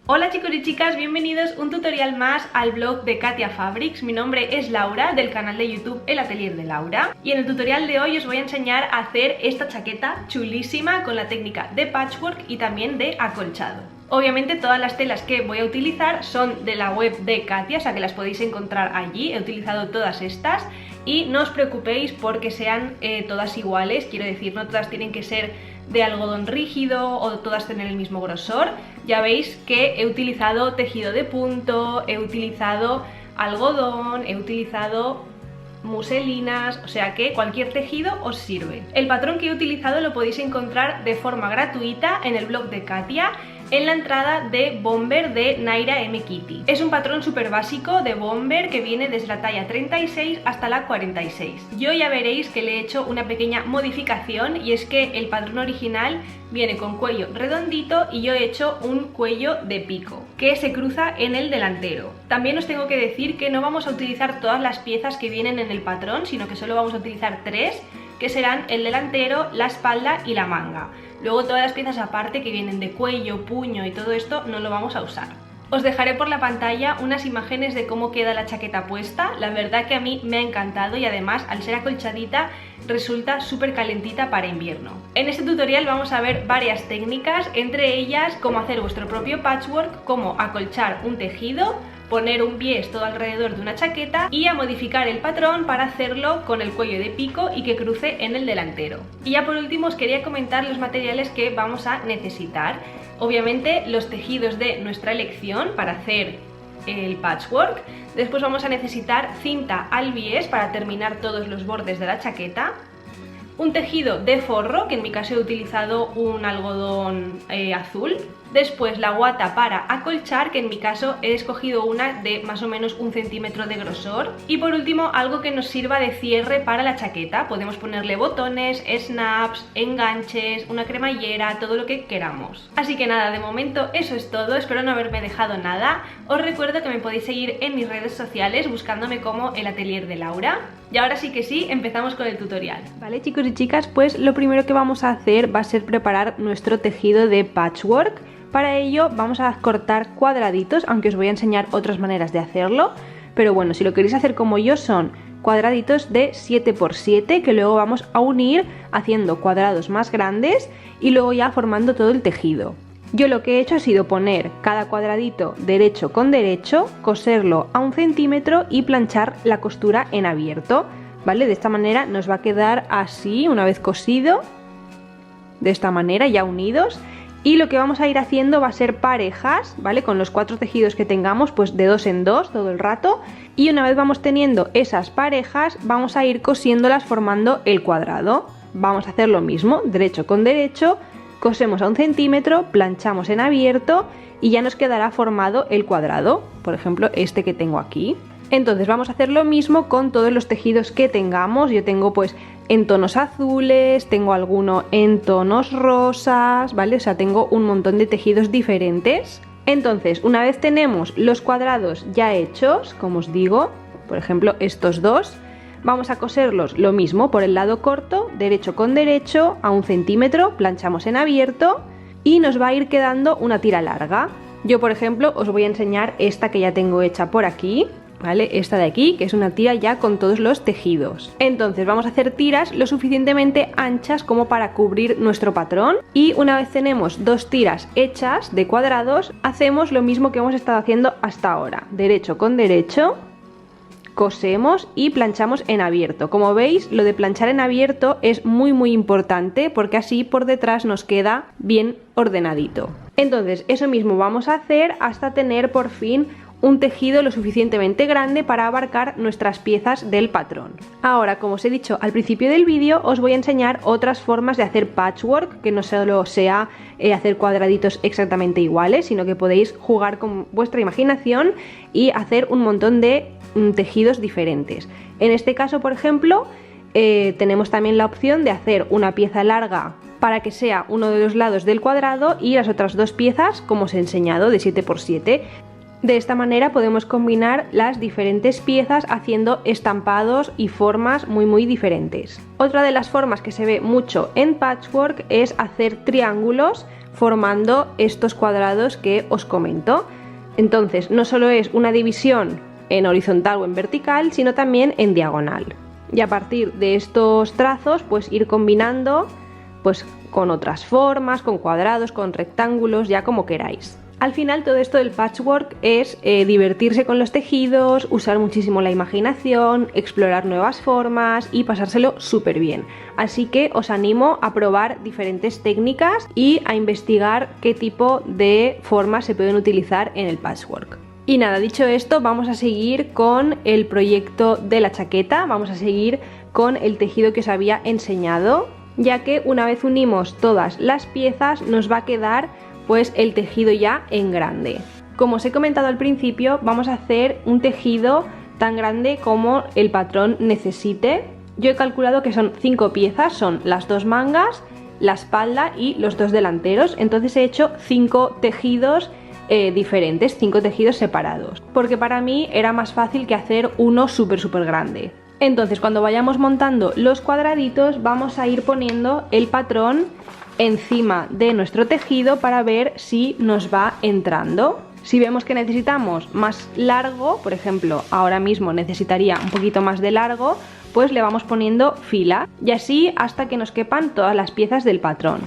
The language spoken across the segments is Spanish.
Hola chicos y chicas, bienvenidos un tutorial más al blog de Katia Fabrics. Mi nombre es Laura, del canal de YouTube El Atelier de Laura, y en el tutorial de hoy os voy a enseñar a hacer esta chaqueta chulísima con la técnica de patchwork y también de acolchado. Obviamente todas las telas que voy a utilizar son de la web de Katia, o sea que las podéis encontrar allí. He utilizado todas estas y no os preocupéis porque sean todas iguales, quiero decir, no todas tienen que ser de algodón rígido o todas tener el mismo grosor. Ya veis que he utilizado tejido de punto, he utilizado algodón, he utilizado muselinas, o sea que cualquier tejido os sirve. El patrón que he utilizado lo podéis encontrar de forma gratuita en el blog de Katia, en la entrada de bomber de Naira M Kitty. Es un patrón súper básico de bomber que viene desde la talla 36 hasta la 46. Yo ya veréis que le he hecho una pequeña modificación, y es que el patrón original viene con cuello redondito y yo he hecho un cuello de pico que se cruza en el delantero. También os tengo que decir que no vamos a utilizar todas las piezas que vienen en el patrón, sino que solo vamos a utilizar 3, que serán el delantero, la espalda y la manga. Luego todas las piezas aparte que vienen de cuello, puño y todo esto no lo vamos a usar. Os dejaré por la pantalla unas imágenes de cómo queda la chaqueta puesta. La verdad que a mí me ha encantado y además al ser acolchadita resulta súper calentita para invierno. En este tutorial vamos a ver varias técnicas, entre ellas cómo hacer vuestro propio patchwork, cómo acolchar un tejido, poner un bies todo alrededor de una chaqueta y a modificar el patrón para hacerlo con el cuello de pico y que cruce en el delantero. Y ya por último os quería comentar los materiales que vamos a necesitar. Obviamente los tejidos de nuestra elección para hacer el patchwork. Después vamos a necesitar cinta al bies para terminar todos los bordes de la chaqueta. Un tejido de forro, que en mi caso he utilizado un algodón azul. Después la guata para acolchar, que en mi caso he escogido una de más o menos 1 centímetro de grosor. Y por último algo que nos sirva de cierre para la chaqueta. Podemos ponerle botones, snaps, enganches, una cremallera, todo lo que queramos. Así que nada, de momento eso es todo, espero no haberme dejado nada. Os recuerdo que me podéis seguir en mis redes sociales buscándome como El Atelier de Laura. Y ahora sí que sí, empezamos con el tutorial. Vale chicos y chicas, pues lo primero que vamos a hacer va a ser preparar nuestro tejido de patchwork. Para ello vamos a cortar cuadraditos, aunque os voy a enseñar otras maneras de hacerlo. Pero bueno, si lo queréis hacer como yo, son cuadraditos de 7 por 7 que luego vamos a unir haciendo cuadrados más grandes y luego ya formando todo el tejido. Yo lo que he hecho ha sido poner cada cuadradito derecho con derecho, coserlo a 1 centímetro y planchar la costura en abierto, ¿vale? De esta manera nos va a quedar así una vez cosido, de esta manera ya unidos. Y lo que vamos a ir haciendo va a ser parejas, ¿vale? Con los 4 tejidos que tengamos, pues de 2 en 2 todo el rato. Y una vez vamos teniendo esas parejas, vamos a ir cosiéndolas formando el cuadrado. Vamos a hacer lo mismo, derecho con derecho, cosemos a 1 centímetro, planchamos en abierto y ya nos quedará formado el cuadrado. Por ejemplo, este que tengo aquí. Entonces vamos a hacer lo mismo con todos los tejidos que tengamos. Yo tengo pues en tonos azules, tengo alguno en tonos rosas, ¿vale? O sea, tengo un montón de tejidos diferentes. Entonces, una vez tenemos los cuadrados ya hechos, como os digo, por ejemplo estos dos, vamos a coserlos lo mismo por el lado corto, derecho con derecho, a 1 centímetro, planchamos en abierto y nos va a ir quedando una tira larga. Yo, por ejemplo, os voy a enseñar esta que ya tengo hecha por aquí, ¿vale? Esta de aquí, que es una tira ya con todos los tejidos. Entonces vamos a hacer tiras lo suficientemente anchas como para cubrir nuestro patrón, y una vez tenemos 2 tiras hechas de cuadrados, hacemos lo mismo que hemos estado haciendo hasta ahora, derecho con derecho, cosemos y planchamos en abierto. Como veis, lo de planchar en abierto es muy importante porque así por detrás nos queda bien ordenadito. Entonces eso mismo vamos a hacer hasta tener por fin un tejido lo suficientemente grande para abarcar nuestras piezas del patrón. Ahora, como os he dicho al principio del vídeo, os voy a enseñar otras formas de hacer patchwork, que no solo sea hacer cuadraditos exactamente iguales, sino que podéis jugar con vuestra imaginación y hacer un montón de tejidos diferentes. En este caso, por ejemplo, tenemos también la opción de hacer una pieza larga para que sea uno de los lados del cuadrado y las otras 2 piezas, como os he enseñado, de 7 por 7. De esta manera podemos combinar las diferentes piezas haciendo estampados y formas muy diferentes. Otra de las formas que se ve mucho en patchwork es hacer triángulos formando estos cuadrados que os comento. Entonces no solo es una división en horizontal o en vertical, sino también en diagonal. Y a partir de estos trazos pues ir combinando pues con otras formas, con cuadrados, con rectángulos, ya como queráis. Al final todo esto del patchwork es divertirse con los tejidos, usar muchísimo la imaginación, explorar nuevas formas y pasárselo súper bien. Así que os animo a probar diferentes técnicas y a investigar qué tipo de formas se pueden utilizar en el patchwork. Y nada, dicho esto, vamos a seguir con el proyecto de la chaqueta, vamos a seguir con el tejido que os había enseñado, ya que una vez unimos todas las piezas nos va a quedar pues el tejido ya en grande. Como os he comentado al principio, vamos a hacer un tejido tan grande como el patrón necesite. Yo he calculado que son 5 piezas, son las 2 mangas, la espalda y los 2 delanteros, entonces he hecho 5 tejidos diferentes, 5 tejidos separados, porque para mí era más fácil que hacer uno súper grande. Entonces cuando vayamos montando los cuadraditos vamos a ir poniendo el patrón encima de nuestro tejido para ver si nos va entrando. Si vemos que necesitamos más largo, por ejemplo ahora mismo necesitaría un poquito más de largo, pues le vamos poniendo fila y así hasta que nos quepan todas las piezas del patrón.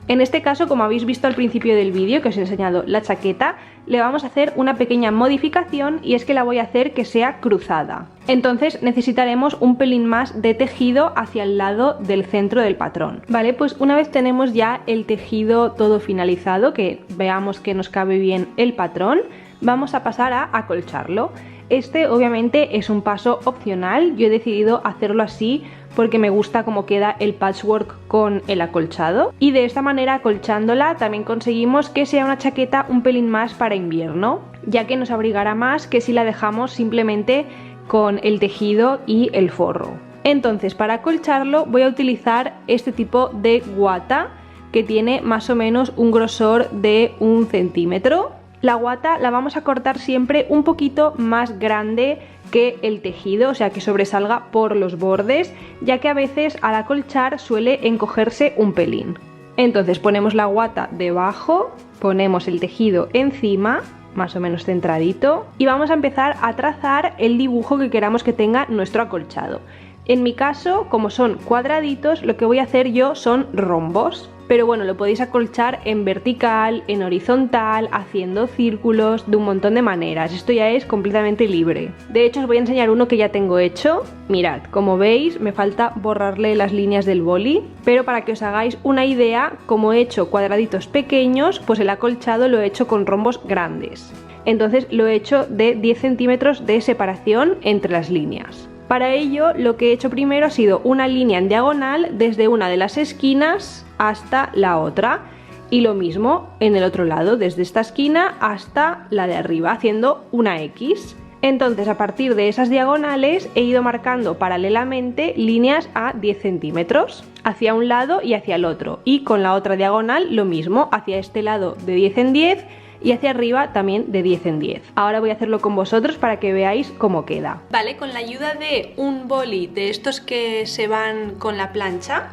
En este caso, como habéis visto al principio del vídeo que os he enseñado la chaqueta, le vamos a hacer una pequeña modificación y es que la voy a hacer que sea cruzada. Entonces necesitaremos un pelín más de tejido hacia el lado del centro del patrón. Vale, pues una vez tenemos ya el tejido todo finalizado, que veamos que nos cabe bien el patrón, vamos a pasar a acolcharlo. Este obviamente es un paso opcional, yo he decidido hacerlo así porque me gusta cómo queda el patchwork con el acolchado y de esta manera acolchándola también conseguimos que sea una chaqueta un pelín más para invierno, ya que nos abrigará más que si la dejamos simplemente con el tejido y el forro. Entonces para acolcharlo voy a utilizar este tipo de guata que tiene más o menos un grosor de 1 centímetro. La guata la vamos a cortar siempre un poquito más grande que el tejido, o sea que sobresalga por los bordes, ya que a veces al acolchar suele encogerse un pelín. Entonces ponemos la guata debajo, ponemos el tejido encima, más o menos centradito, y vamos a empezar a trazar el dibujo que queramos que tenga nuestro acolchado. En mi caso, como son cuadraditos, lo que voy a hacer yo son rombos. Pero bueno, lo podéis acolchar en vertical, en horizontal, haciendo círculos, de un montón de maneras. Esto ya es completamente libre. De hecho, os voy a enseñar uno que ya tengo hecho. Mirad, como veis, me falta borrarle las líneas del boli. Pero para que os hagáis una idea, como he hecho cuadraditos pequeños, pues el acolchado lo he hecho con rombos grandes. Entonces lo he hecho de 10 centímetros de separación entre las líneas. Para ello, lo que he hecho primero ha sido una línea en diagonal desde una de las esquinas hasta la otra y lo mismo en el otro lado, desde esta esquina hasta la de arriba, haciendo una X. Entonces a partir de esas diagonales he ido marcando paralelamente líneas a 10 centímetros hacia un lado y hacia el otro, y con la otra diagonal lo mismo, hacia este lado de 10 en 10 y hacia arriba también de 10 en 10. Ahora voy a hacerlo con vosotros para que veáis cómo queda. Vale, con la ayuda de un boli de estos que se van con la plancha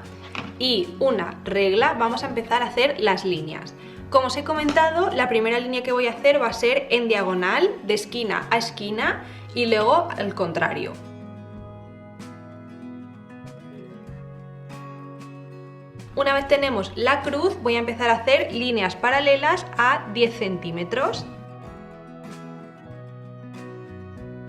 y una regla vamos a empezar a hacer las líneas. Como os he comentado, la primera línea que voy a hacer va a ser en diagonal, de esquina a esquina, y luego al contrario. Una vez tenemos la cruz, voy a empezar a hacer líneas paralelas a 10 centímetros.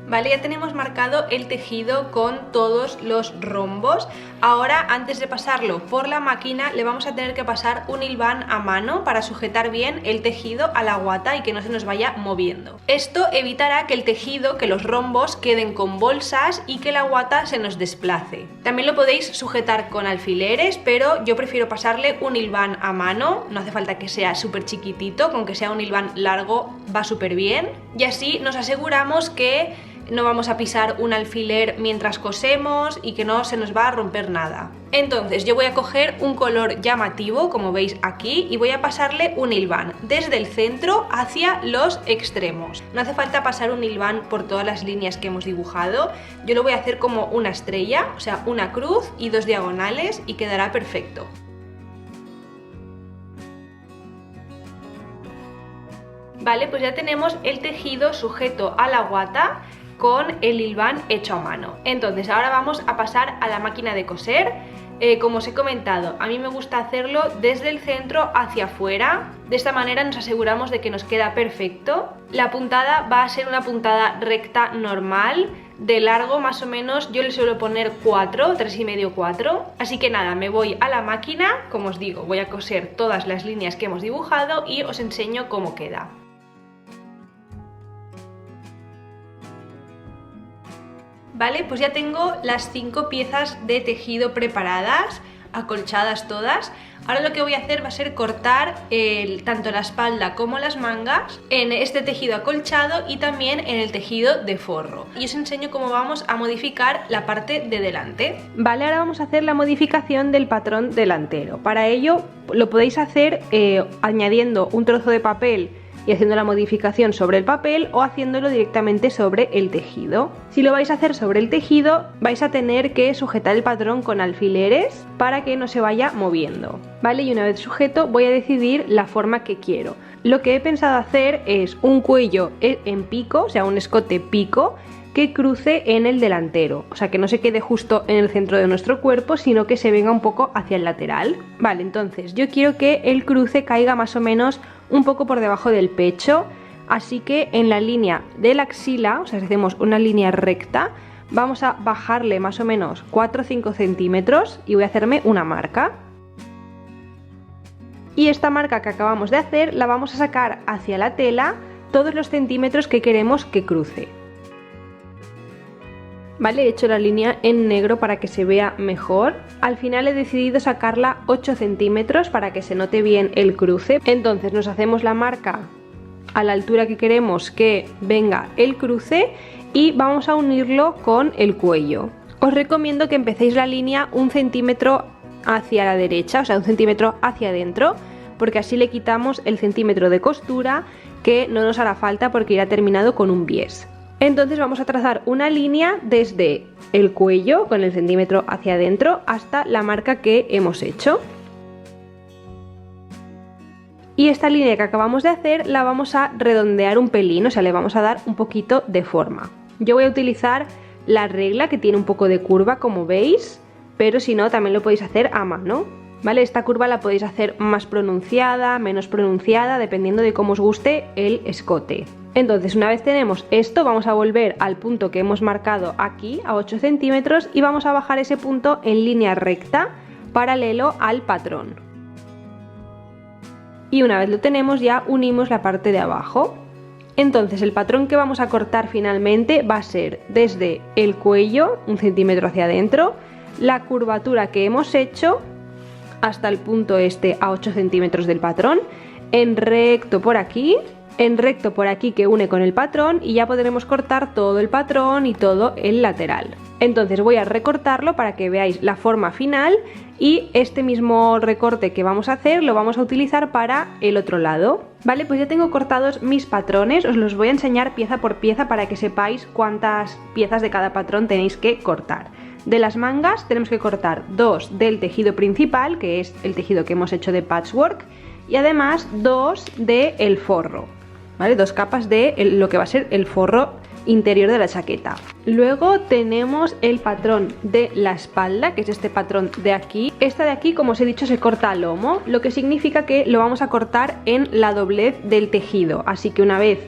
Vale, ya tenemos marcado el tejido con todos los rombos. Ahora, antes de pasarlo por la máquina, le vamos a tener que pasar un hilván a mano para sujetar bien el tejido a la guata y que no se nos vaya moviendo. Esto evitará que el tejido, que los rombos queden con bolsas y que la guata se nos desplace. También lo podéis sujetar con alfileres, pero yo prefiero pasarle un hilván a mano. No hace falta que sea súper chiquitito, con que sea un hilván largo va súper bien. Y así nos aseguramos que no vamos a pisar un alfiler mientras cosemos y que no se nos va a romper nada. Entonces yo voy a coger un color llamativo, como veis aquí, y voy a pasarle un hilván desde el centro hacia los extremos. No hace falta pasar un hilván por todas las líneas que hemos dibujado, yo lo voy a hacer como una estrella, o sea, una cruz y 2 diagonales y quedará perfecto. Vale, pues ya tenemos el tejido sujeto a la guata con el hilván hecho a mano. Entonces ahora vamos a pasar a la máquina de coser. Como os he comentado, a mí me gusta hacerlo desde el centro hacia afuera. De esta manera nos aseguramos de que nos queda perfecto. La puntada va a ser una puntada recta normal, de largo más o menos yo le suelo poner 4, 3,5, 4. Así que nada, me voy a la máquina, como os digo, voy a coser todas las líneas que hemos dibujado y os enseño cómo queda. Vale, pues ya tengo las 5 piezas de tejido preparadas, acolchadas todas. Ahora lo que voy a hacer va a ser cortar tanto la espalda como las mangas en este tejido acolchado y también en el tejido de forro. Y os enseño cómo vamos a modificar la parte de delante. Vale, ahora vamos a hacer la modificación del patrón delantero. Para ello lo podéis hacer añadiendo un trozo de papel y haciendo la modificación sobre el papel o haciéndolo directamente sobre el tejido. Si lo vais a hacer sobre el tejido, vais a tener que sujetar el patrón con alfileres para que no se vaya moviendo, ¿vale? Y una vez sujeto voy a decidir la forma que quiero. Lo que he pensado hacer es un cuello en pico, o sea, un escote pico, que cruce en el delantero, o sea, que no se quede justo en el centro de nuestro cuerpo, sino que se venga un poco hacia el lateral. Vale, entonces yo quiero que el cruce caiga más o menos un poco por debajo del pecho, así que en la línea de la axila, o sea, si hacemos una línea recta, vamos a bajarle más o menos 4 o 5 centímetros y voy a hacerme una marca. Y esta marca que acabamos de hacer la vamos a sacar hacia la tela todos los centímetros que queremos que cruce. Vale, he hecho la línea en negro para que se vea mejor. Al final he decidido sacarla 8 centímetros para que se note bien el cruce. Entonces nos hacemos la marca a la altura que queremos que venga el cruce y vamos a unirlo con el cuello. Os recomiendo que empecéis la línea 1 centímetro hacia la derecha, o sea, 1 centímetro hacia adentro, porque así le quitamos el centímetro de costura que no nos hará falta porque irá terminado con un bies. Entonces vamos a trazar una línea desde el cuello con el centímetro hacia adentro hasta la marca que hemos hecho. Y esta línea que acabamos de hacer la vamos a redondear un pelín, o sea, le vamos a dar un poquito de forma. Yo voy a utilizar la regla que tiene un poco de curva, como veis, pero si no también lo podéis hacer a mano. ¿Vale? Esta curva la podéis hacer más pronunciada, menos pronunciada, dependiendo de cómo os guste el escote. Entonces, una vez tenemos esto, vamos a volver al punto que hemos marcado aquí, a 8 centímetros, y vamos a bajar ese punto en línea recta, paralelo al patrón. Y una vez lo tenemos, ya unimos la parte de abajo. Entonces, el patrón que vamos a cortar finalmente va a ser desde el cuello, 1 centímetro hacia adentro, la curvatura que hemos hecho, hasta el punto este a 8 centímetros del patrón, en recto por aquí que une con el patrón, y ya podremos cortar todo el patrón y todo el lateral. Entonces voy a recortarlo para que veáis la forma final, y este mismo recorte que vamos a hacer lo vamos a utilizar para el otro lado. Vale, pues ya tengo cortados mis patrones, os los voy a enseñar pieza por pieza para que sepáis cuántas piezas de cada patrón tenéis que cortar. De las mangas tenemos que cortar 2 del tejido principal, que es el tejido que hemos hecho de patchwork, y además 2 del forro, ¿vale? 2 capas de lo que va a ser el forro interior de la chaqueta. Luego tenemos el patrón de la espalda, que es este patrón de aquí. Esta de aquí, como os he dicho, se corta a lomo, lo que significa que lo vamos a cortar en la doblez del tejido, así que una vez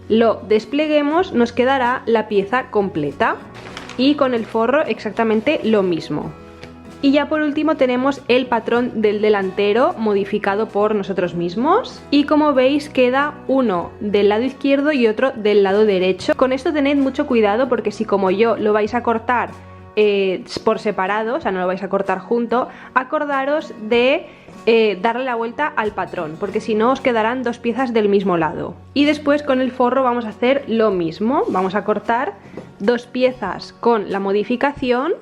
lo despleguemos nos quedará la pieza completa. Y con el forro exactamente lo mismo. Y ya por último tenemos el patrón del delantero modificado por nosotros mismos, y como veis queda uno del lado izquierdo y otro del lado derecho. Con esto tened mucho cuidado, porque si como yo lo vais a cortar por separado, o sea, no lo vais a cortar junto, acordaros de darle la vuelta al patrón, porque si no os quedarán dos piezas del mismo lado. Y después con el forro vamos a hacer lo mismo, vamos a cortar dos piezas con la modificación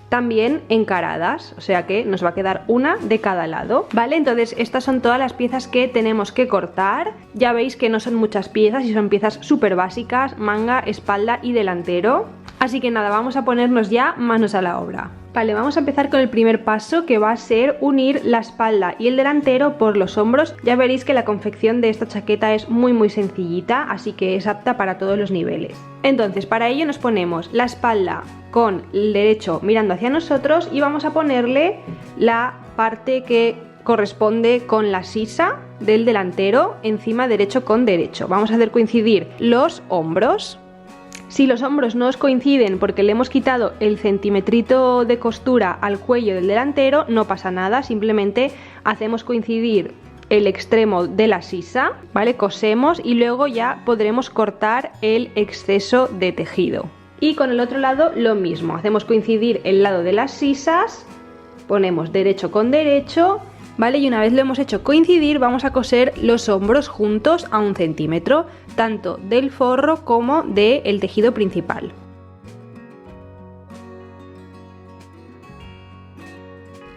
también encaradas, o sea que nos va a quedar una de cada lado, ¿vale? Entonces estas son todas las piezas que tenemos que cortar. Ya veis que no son muchas piezas y son piezas súper básicas: manga, espalda y delantero. Así que nada, vamos a ponernos ya manos a la obra. Vale, vamos a empezar con el primer paso, que va a ser unir la espalda y el delantero por los hombros. Ya veréis que la confección de esta chaqueta es muy sencillita, así que es apta para todos los niveles. Entonces, para ello nos ponemos la espalda con el derecho mirando hacia nosotros y vamos a ponerle la parte que corresponde con la sisa del delantero encima, derecho con derecho. Vamos a hacer coincidir los hombros. Si los hombros no os coinciden porque le hemos quitado el centimetrito de costura al cuello del delantero, no pasa nada, simplemente hacemos coincidir el extremo de la sisa, ¿vale? Cosemos y luego ya podremos cortar el exceso de tejido. Y con el otro lado lo mismo, hacemos coincidir el lado de las sisas, ponemos derecho con derecho, ¿vale? Y una vez lo hemos hecho coincidir, vamos a coser los hombros juntos a 1 centímetro, tanto del forro como del tejido principal.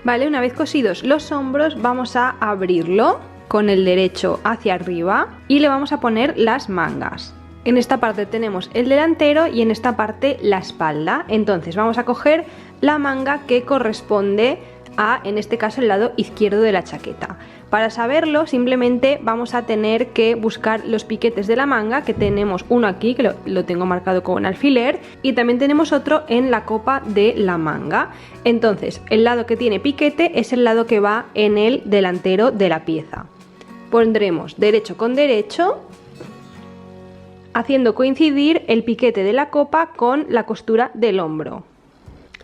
Vale, una vez cosidos los hombros, vamos a abrirlo con el derecho hacia arriba y le vamos a poner las mangas. En esta parte tenemos el delantero y en esta parte la espalda. Entonces vamos a coger la manga que corresponde a, en este caso, el lado izquierdo de la chaqueta. Para saberlo, simplemente vamos a tener que buscar los piquetes de la manga, que tenemos uno aquí, que lo tengo marcado con alfiler, y también tenemos otro en la copa de la manga. Entonces, el lado que tiene piquete es el lado que va en el delantero de la pieza. Pondremos derecho con derecho, haciendo coincidir el piquete de la copa con la costura del hombro.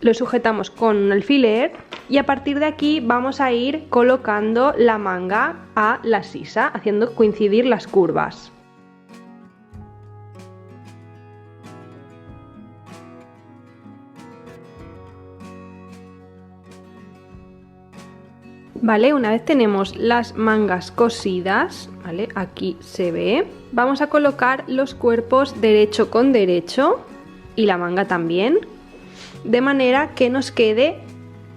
Lo sujetamos con un alfiler y a partir de aquí vamos a ir colocando la manga a la sisa, haciendo coincidir las curvas. Vale, una vez tenemos las mangas cosidas, ¿vale? Aquí se ve, vamos a colocar los cuerpos derecho con derecho y la manga también, de manera que nos quede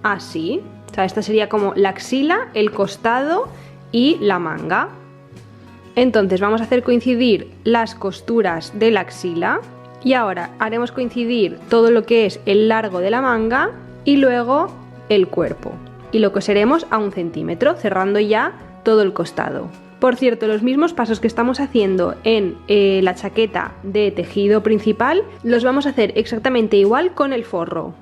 así. O sea, esta sería como la axila, el costado y la manga. Entonces vamos a hacer coincidir las costuras de la axila y ahora haremos coincidir todo lo que es el largo de la manga y luego el cuerpo. Y lo coseremos a 1 centímetro, cerrando ya todo el costado. Por cierto, los mismos pasos que estamos haciendo en la chaqueta de tejido principal los vamos a hacer exactamente igual con el forro.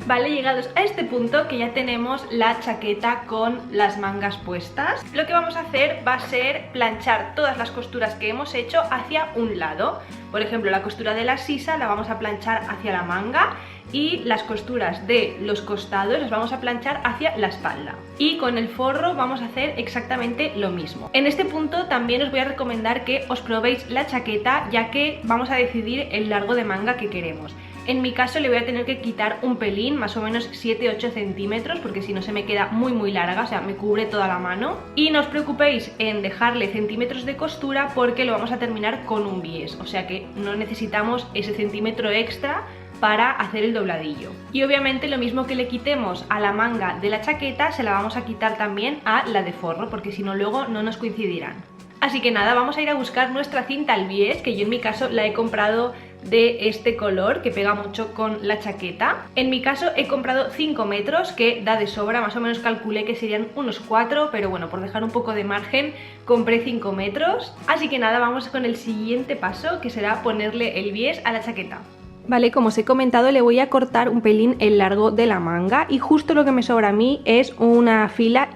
Vale, llegados a este punto que ya tenemos la chaqueta con las mangas puestas, lo que vamos a hacer va a ser planchar todas las costuras que hemos hecho hacia un lado. Por ejemplo, la costura de la sisa la vamos a planchar hacia la manga y las costuras de los costados las vamos a planchar hacia la espalda. Y con el forro vamos a hacer exactamente lo mismo. En este punto también os voy a recomendar que os probéis la chaqueta, ya que vamos a decidir el largo de manga que queremos. En mi caso le voy a tener que quitar un pelín, más o menos 7-8 centímetros, porque si no se me queda muy larga, o sea, me cubre toda la mano. Y no os preocupéis en dejarle centímetros de costura porque lo vamos a terminar con un bies, o sea que no necesitamos ese centímetro extra para hacer el dobladillo. Y obviamente lo mismo que le quitemos a la manga de la chaqueta, se la vamos a quitar también a la de forro, porque si no luego no nos coincidirán. Así que nada, vamos a ir a buscar nuestra cinta al bies, que yo en mi caso la he comprado de este color que pega mucho con la chaqueta. En mi caso he comprado 5 metros, que da de sobra, más o menos calculé que serían unos 4, pero bueno, por dejar un poco de margen compré 5 metros. Así que nada, vamos con el siguiente paso, que será ponerle el bies a la chaqueta. Vale, como os he comentado, le voy a cortar un pelín el largo de la manga y justo lo que me sobra a mí es 1,5 filas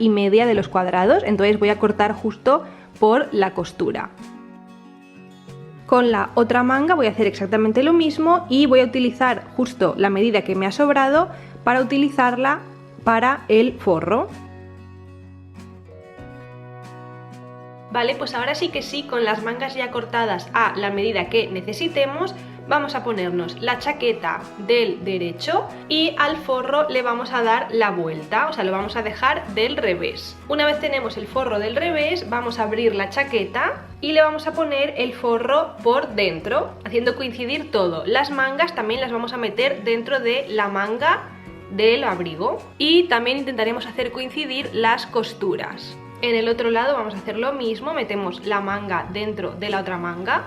de los cuadrados, entonces voy a cortar justo por la costura. Con la otra manga voy a hacer exactamente lo mismo y voy a utilizar justo la medida que me ha sobrado para utilizarla para el forro. Vale, pues ahora sí que sí, con las mangas ya cortadas a la medida que necesitemos, vamos a ponernos la chaqueta del derecho y al forro le vamos a dar la vuelta, o sea, lo vamos a dejar del revés. Una vez tenemos el forro del revés, vamos a abrir la chaqueta y le vamos a poner el forro por dentro, haciendo coincidir todo. Las mangas también las vamos a meter dentro de la manga del abrigo y también intentaremos hacer coincidir las costuras. En el otro lado vamos a hacer lo mismo, metemos la manga dentro de la otra manga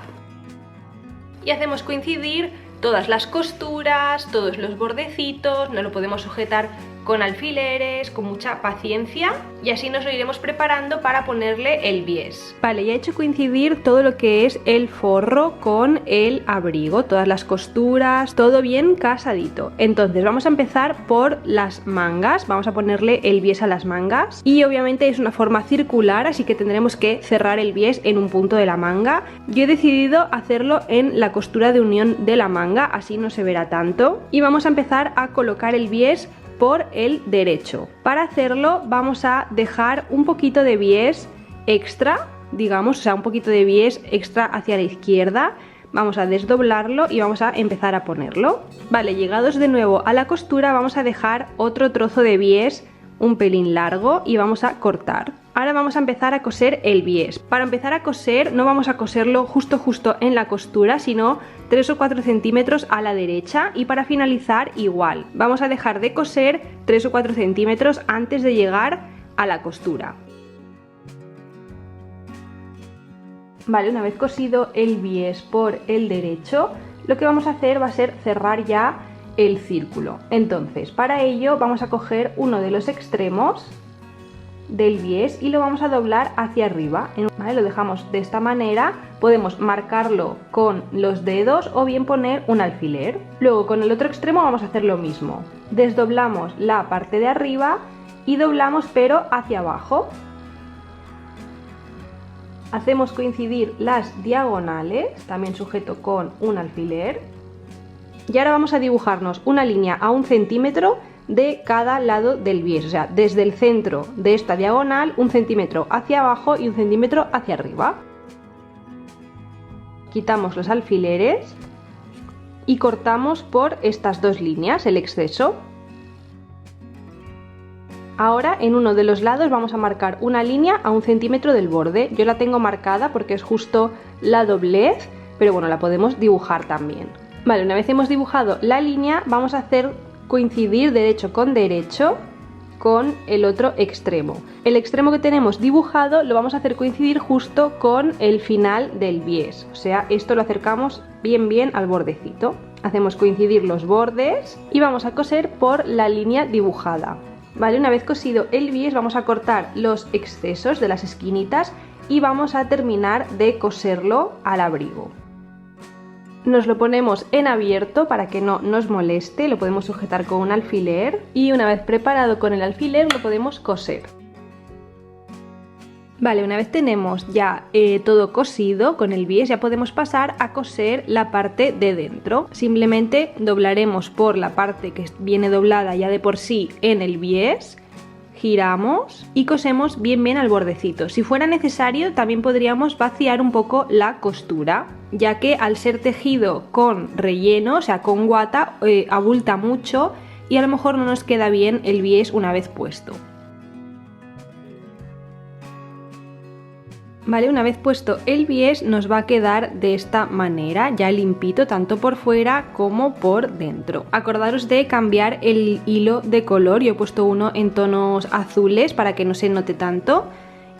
y hacemos coincidir todas las costuras, todos los bordecitos, no lo podemos sujetar con alfileres, con mucha paciencia y así nos lo iremos preparando para ponerle el bies. Vale, ya he hecho coincidir todo lo que es el forro con el abrigo, todas las costuras, todo bien casadito. Entonces vamos a empezar por las mangas, vamos a ponerle el bies a las mangas y obviamente es una forma circular, así que tendremos que cerrar el bies en un punto de la manga. Yo he decidido hacerlo en la costura de unión de la manga, así no se verá tanto y vamos a empezar a colocar el bies por el derecho. Para hacerlo vamos a dejar un poquito de bies extra, digamos, o sea, un poquito de bies extra hacia la izquierda. Vamos a desdoblarlo y vamos a empezar a ponerlo. Vale, llegados de nuevo a la costura vamos a dejar otro trozo de bies un pelín largo y vamos a cortar. Ahora vamos a empezar a coser el bies. Para empezar a coser no vamos a coserlo justo en la costura, sino 3 o 4 centímetros a la derecha y para finalizar igual. Vamos a dejar de coser 3 o 4 centímetros antes de llegar a la costura. Vale, una vez cosido el bies por el derecho, lo que vamos a hacer va a ser cerrar ya el círculo. Entonces, para ello vamos a coger uno de los extremos del bies y lo vamos a doblar hacia arriba, ¿vale? Lo dejamos de esta manera, podemos marcarlo con los dedos o bien poner un alfiler. Luego con el otro extremo vamos a hacer lo mismo, desdoblamos la parte de arriba y doblamos pero hacia abajo. Hacemos coincidir las diagonales, también sujeto con un alfiler. Y ahora vamos a dibujarnos una línea a 1 centímetro de cada lado del bies, o sea, desde el centro de esta diagonal 1 centímetro hacia abajo y 1 centímetro hacia arriba. Quitamos los alfileres y cortamos por estas dos líneas el exceso. Ahora en uno de los lados vamos a marcar una línea a 1 centímetro del borde. Yo la tengo marcada porque es justo la doblez, pero bueno, la podemos dibujar también. Vale, una vez hemos dibujado la línea vamos a hacer coincidir derecho con derecho con el otro extremo. El extremo que tenemos dibujado lo vamos a hacer coincidir justo con el final del bies, o sea, esto lo acercamos bien al bordecito. Hacemos coincidir los bordes y vamos a coser por la línea dibujada. Vale, una vez cosido el bies vamos a cortar los excesos de las esquinitas y vamos a terminar de coserlo al abrigo. Nos lo ponemos en abierto para que no nos moleste, lo podemos sujetar con un alfiler y una vez preparado con el alfiler lo podemos coser. Vale, una vez tenemos ya todo cosido con el bies ya podemos pasar a coser la parte de dentro. Simplemente doblaremos por la parte que viene doblada ya de por sí en el bies, giramos y cosemos bien al bordecito. Si fuera necesario también podríamos vaciar un poco la costura, ya que al ser tejido con relleno, o sea con guata, abulta mucho y a lo mejor no nos queda bien el bies una vez puesto. Vale, una vez puesto el bies nos va a quedar de esta manera, ya limpito tanto por fuera como por dentro. Acordaros de cambiar el hilo de color, yo he puesto uno en tonos azules para que no se note tanto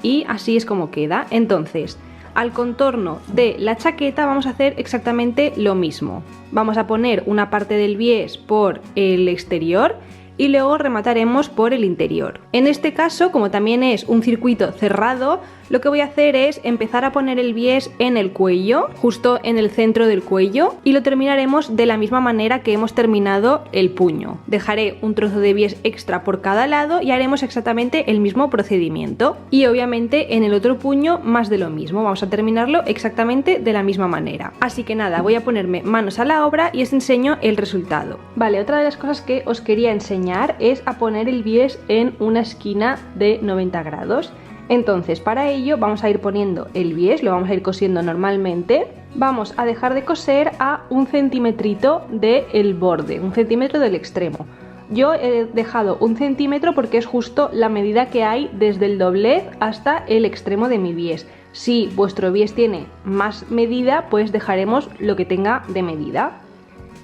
y así es como queda. Entonces, al contorno de la chaqueta vamos a hacer exactamente lo mismo. Vamos a poner una parte del bies por el exterior y luego remataremos por el interior. En este caso, como también es un circuito cerrado, lo que voy a hacer es empezar a poner el bies en el cuello, justo en el centro del cuello, y lo terminaremos de la misma manera que hemos terminado el puño. Dejaré un trozo de bies extra por cada lado y haremos exactamente el mismo procedimiento. Y obviamente en el otro puño más de lo mismo, vamos a terminarlo exactamente de la misma manera. Así que nada, voy a ponerme manos a la obra y os enseño el resultado. Vale, otra de las cosas que os quería enseñar es a poner el bies en una esquina de 90 grados. Entonces para ello vamos a ir poniendo el bies, lo vamos a ir cosiendo normalmente. Vamos a dejar de coser a 1 centímetro del borde, 1 centímetro del extremo. Yo he dejado 1 centímetro porque es justo la medida que hay desde el doblez hasta el extremo de mi bies. Si vuestro bies tiene más medida, pues dejaremos lo que tenga de medida.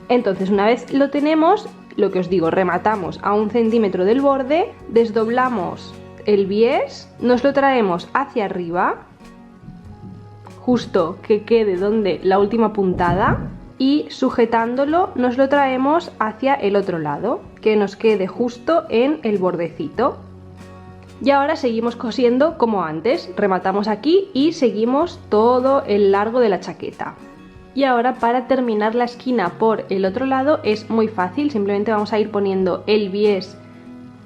Entonces una vez lo tenemos, lo que os digo, rematamos a 1 centímetro del borde, desdoblamos el bies, nos lo traemos hacia arriba, justo que quede donde la última puntada, y sujetándolo nos lo traemos hacia el otro lado, que nos quede justo en el bordecito. Y ahora seguimos cosiendo como antes, rematamos aquí y seguimos todo el largo de la chaqueta. Y ahora para terminar la esquina por el otro lado es muy fácil, simplemente vamos a ir poniendo el bies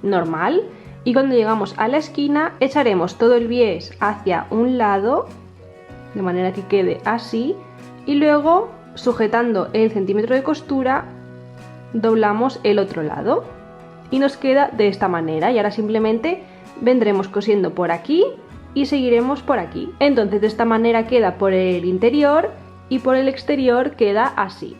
normal y cuando llegamos a la esquina echaremos todo el bies hacia un lado, de manera que quede así, y luego sujetando el centímetro de costura doblamos el otro lado y nos queda de esta manera. Y ahora simplemente vendremos cosiendo por aquí y seguiremos por aquí. Entonces de esta manera queda por el interior y por el exterior queda así.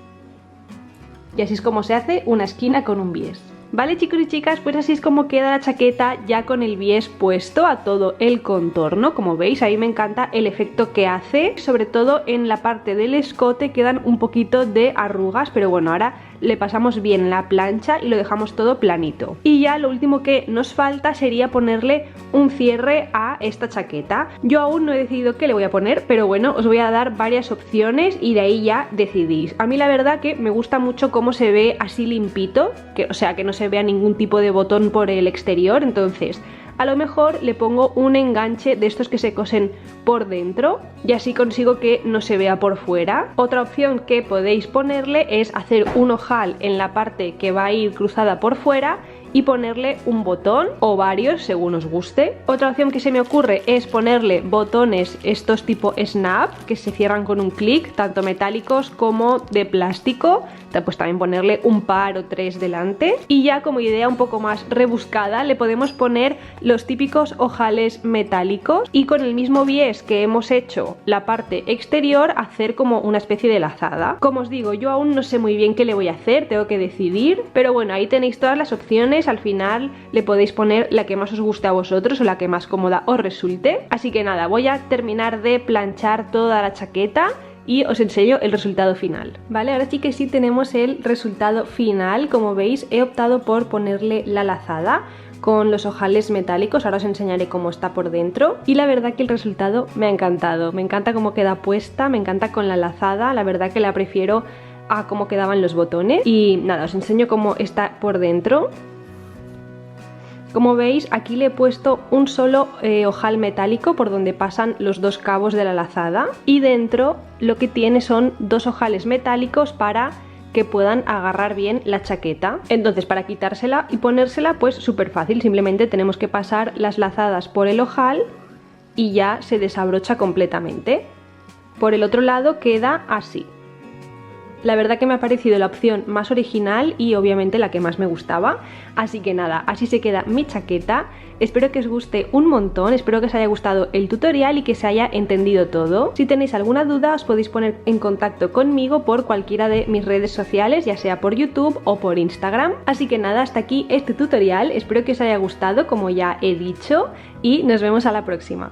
Y así es como se hace una esquina con un bies. Vale, chicos y chicas, pues así es como queda la chaqueta ya con el bies puesto a todo el contorno. Como veis, a mí me encanta el efecto que hace, sobre todo en la parte del escote quedan un poquito de arrugas, pero bueno, ahora le pasamos bien la plancha y lo dejamos todo planito. Y ya lo último que nos falta sería ponerle un cierre a esta chaqueta. Yo aún no he decidido qué le voy a poner, pero bueno, os voy a dar varias opciones y de ahí ya decidís. A mí la verdad que me gusta mucho cómo se ve así limpito, o sea que no se vea ningún tipo de botón por el exterior, entonces a lo mejor le pongo un enganche de estos que se cosen por dentro y así consigo que no se vea por fuera. Otra opción que podéis ponerle es hacer un ojal en la parte que va a ir cruzada por fuera y ponerle un botón o varios según os guste. Otra opción que se me ocurre es ponerle botones estos tipo snap que se cierran con un clic, tanto metálicos como de plástico, pues también ponerle un par o 3 delante. Y ya como idea un poco más rebuscada le podemos poner los típicos ojales metálicos y con el mismo bies que hemos hecho la parte exterior hacer como una especie de lazada. Como os digo, yo aún no sé muy bien qué le voy a hacer, tengo que decidir, pero bueno, ahí tenéis todas las opciones. Al final le podéis poner la que más os guste a vosotros o la que más cómoda os resulte. Así que nada, voy a terminar de planchar toda la chaqueta y os enseño el resultado final. Vale, ahora sí que sí tenemos el resultado final. Como veis, he optado por ponerle la lazada con los ojales metálicos, ahora os enseñaré cómo está por dentro y la verdad que el resultado me ha encantado. Me encanta cómo queda puesta, me encanta con la lazada, la verdad que la prefiero a cómo quedaban los botones. Y nada, os enseño cómo está por dentro. Como veis, aquí le he puesto un solo ojal metálico por donde pasan los dos cabos de la lazada y dentro lo que tiene son 2 ojales metálicos para que puedan agarrar bien la chaqueta. Entonces para quitársela y ponérsela pues súper fácil, simplemente tenemos que pasar las lazadas por el ojal y ya se desabrocha completamente. Por el otro lado queda así. La verdad que me ha parecido la opción más original y obviamente la que más me gustaba. Así que nada, así se queda mi chaqueta. Espero que os guste un montón, espero que os haya gustado el tutorial y que se haya entendido todo. Si tenéis alguna duda os podéis poner en contacto conmigo por cualquiera de mis redes sociales, ya sea por YouTube o por Instagram. Así que nada, hasta aquí este tutorial, espero que os haya gustado como ya he dicho y nos vemos a la próxima.